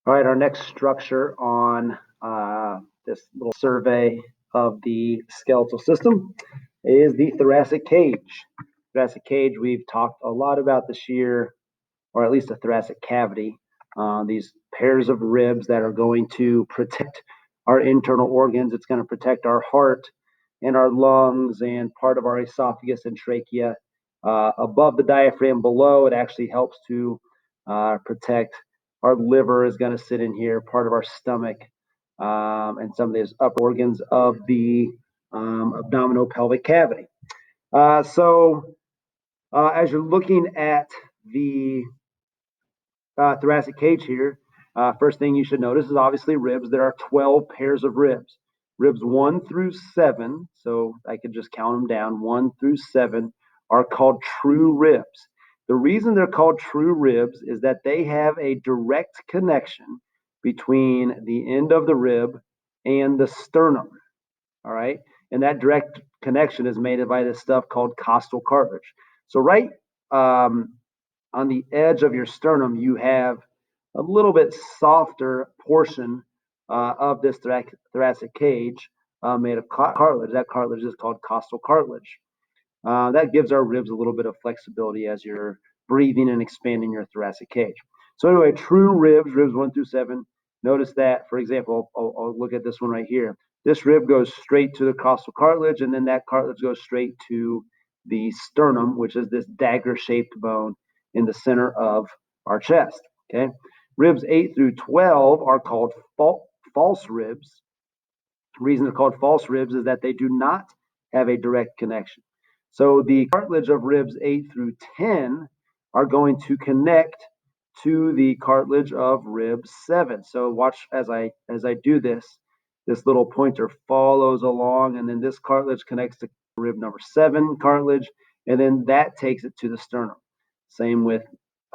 All right, our next structure on this little survey of the skeletal system is the thoracic cage. Thoracic cage, we've talked a lot about this year, or at least a thoracic cavity. These pairs of ribs that are going to protect our internal organs. It's going to protect our heart and our lungs and part of our esophagus and trachea. Above the diaphragm below, it actually helps to protect our liver is going to sit in here, part of our stomach, and some of these upper organs of the abdominopelvic cavity. As you're looking at the thoracic cage here, first thing you should notice is obviously ribs. There are 12 pairs of ribs. Ribs 1 through 7, so I could just count them down, 1 through 7 are called true ribs. The reason they're called true ribs is that they have a direct connection between the end of the rib and the sternum. All right. And that direct connection is made by this stuff called costal cartilage. So, right on the edge of your sternum, you have a little bit softer portion of this thoracic cage made of cartilage. That cartilage is called costal cartilage. That gives our ribs a little bit of flexibility as you're breathing and expanding your thoracic cage. So anyway, true ribs, ribs 1 through 7. Notice that, for example, I'll look at this one right here. This rib goes straight to the costal cartilage, and then that cartilage goes straight to the sternum, which is this dagger-shaped bone in the center of our chest. Okay, ribs 8 through 12 are called false ribs. The reason they're called false ribs is that they do not have a direct connection. So the cartilage of ribs 8 through 10 are going to connect to the cartilage of rib 7. So watch as I do this. This little pointer follows along, and then this cartilage connects to rib number 7 cartilage, and then that takes it to the sternum. Same with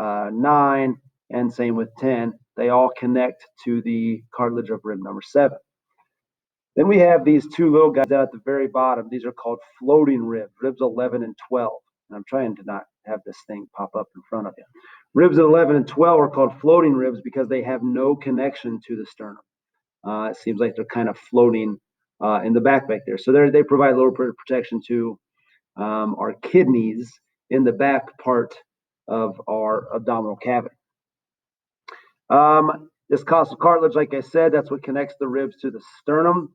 9 and same with 10. They all connect to the cartilage of rib number 7. Then we have these two little guys down at the very bottom. These are called floating ribs, ribs 11 and 12. And I'm trying to not have this thing pop up in front of you. Ribs 11 and 12 are called floating ribs because they have no connection to the sternum. It seems like they're kind of floating in the back there. So they provide a little bit of protection to our kidneys in the back part of our abdominal cavity. This costal cartilage, like I said, that's what connects the ribs to the sternum.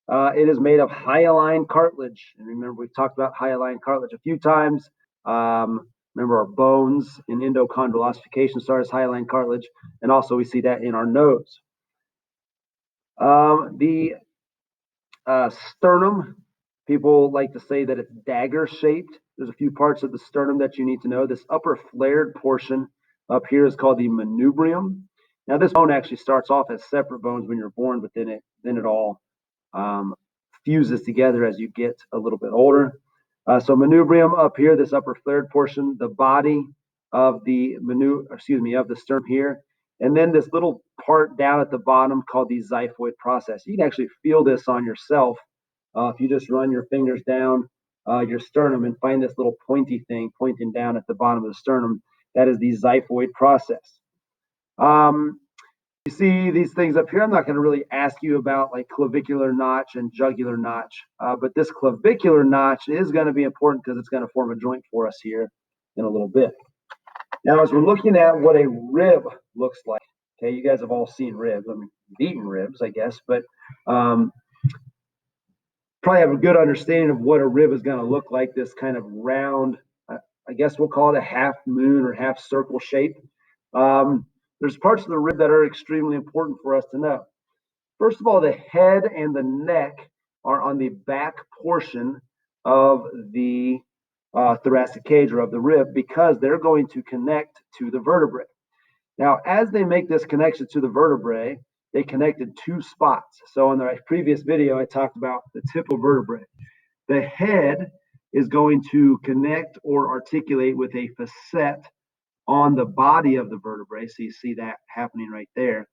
It is made of hyaline cartilage. And remember, we've talked about hyaline cartilage a few times. Remember, our bones in endochondral ossification start as hyaline cartilage. And also we see that in our nose. The sternum, people like to say that it's dagger shaped. There's a few parts of the sternum that you need to know. This upper flared portion up here is called the manubrium. Now, this bone actually starts off as separate bones when you're born, but then it all fuses together as you get a little bit older. So manubrium up here, this upper flared portion, the body of the of the sternum here, and then this little part down at the bottom called the xiphoid process. You can actually feel this on yourself if you just run your fingers down your sternum and find this little pointy thing pointing down at the bottom of the sternum. That is the xiphoid process. You see these things up here. I'm not going to really ask you about like clavicular notch and jugular notch, but this clavicular notch is going to be important because it's going to form a joint for us here in a little bit. Now, as we're looking at what a rib looks like, okay, you guys have all seen ribs. I mean, you've eaten ribs, I guess, but probably have a good understanding of what a rib is going to look like. This kind of round, I guess we'll call it a half moon or half circle shape. There's parts of the rib that are extremely important for us to know. First of all, the head and the neck are on the back portion of the thoracic cage or of the rib because they're going to connect to the vertebrae. Now, as they make this connection to the vertebrae, they connected two spots. So in the previous video, I talked about the typical vertebrae. The head is going to connect or articulate with a facet on the body of the vertebrae. So you see that happening right there.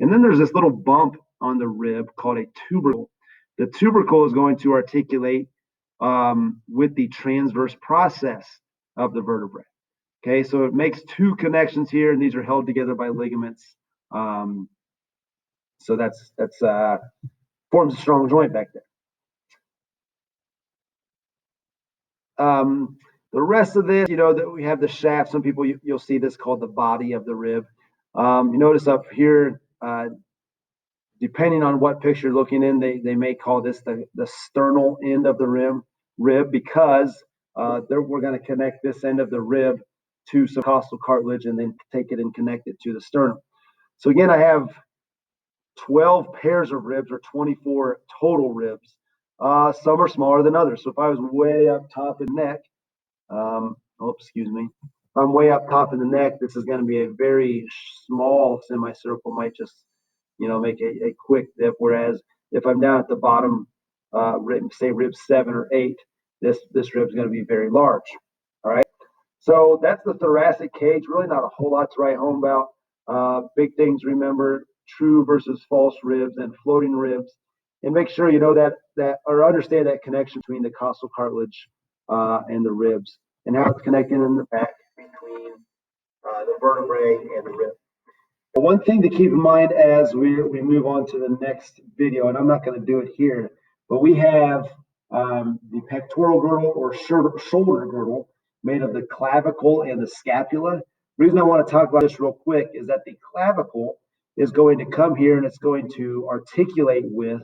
And then there's this little bump on the rib called a tubercle. The tubercle is going to articulate with the transverse process of the vertebrae. Okay, so it makes two connections here, and these are held together by ligaments So that's forms a strong joint back there. The rest of this, that we have the shaft. Some people you'll see this called the body of the rib. You notice up here, depending on what picture you're looking in, they may call this the sternal end of the rib because we're going to connect this end of the rib to some costal cartilage and then take it and connect it to the sternum. So again, I have 12 pairs of ribs or 24 total ribs. Some are smaller than others. So if I was way up top in the neck, excuse me. If I'm way up top in the neck, this is going to be a very small semicircle, might just, make a quick dip. Whereas if I'm down at the bottom, say rib 7 or 8, this rib is going to be very large. All right. So that's the thoracic cage. Really not a whole lot to write home about. Big things, remember, true versus false ribs and floating ribs. And make sure you know that or understand that connection between the costal cartilage and the ribs and how it's connected in the back between the vertebrae and the rib. But one thing to keep in mind as we move on to the next video, and I'm not going to do it here, but we have the pectoral girdle or shoulder girdle made of the clavicle and the scapula. The reason I want to talk about this real quick is that the clavicle is going to come here and it's going to articulate with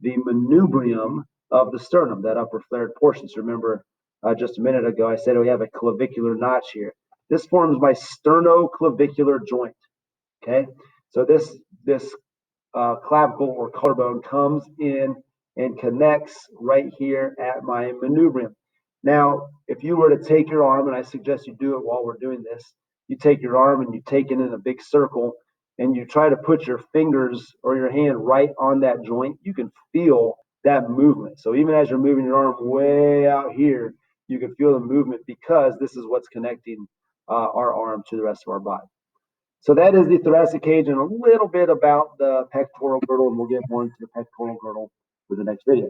the manubrium of the sternum, that upper flared portion. So remember, just a minute ago, I said we have a clavicular notch here. This forms my sternoclavicular joint. Okay, so this clavicle or collarbone comes in and connects right here at my manubrium. Now, if you were to take your arm, and I suggest you do it while we're doing this, you take your arm and you take it in a big circle and you try to put your fingers or your hand right on that joint, you can feel that movement. So even as you're moving your arm way out here, you can feel the movement because this is what's connecting our arm to the rest of our body. So that is the thoracic cage and a little bit about the pectoral girdle, and we'll get more into the pectoral girdle for the next video.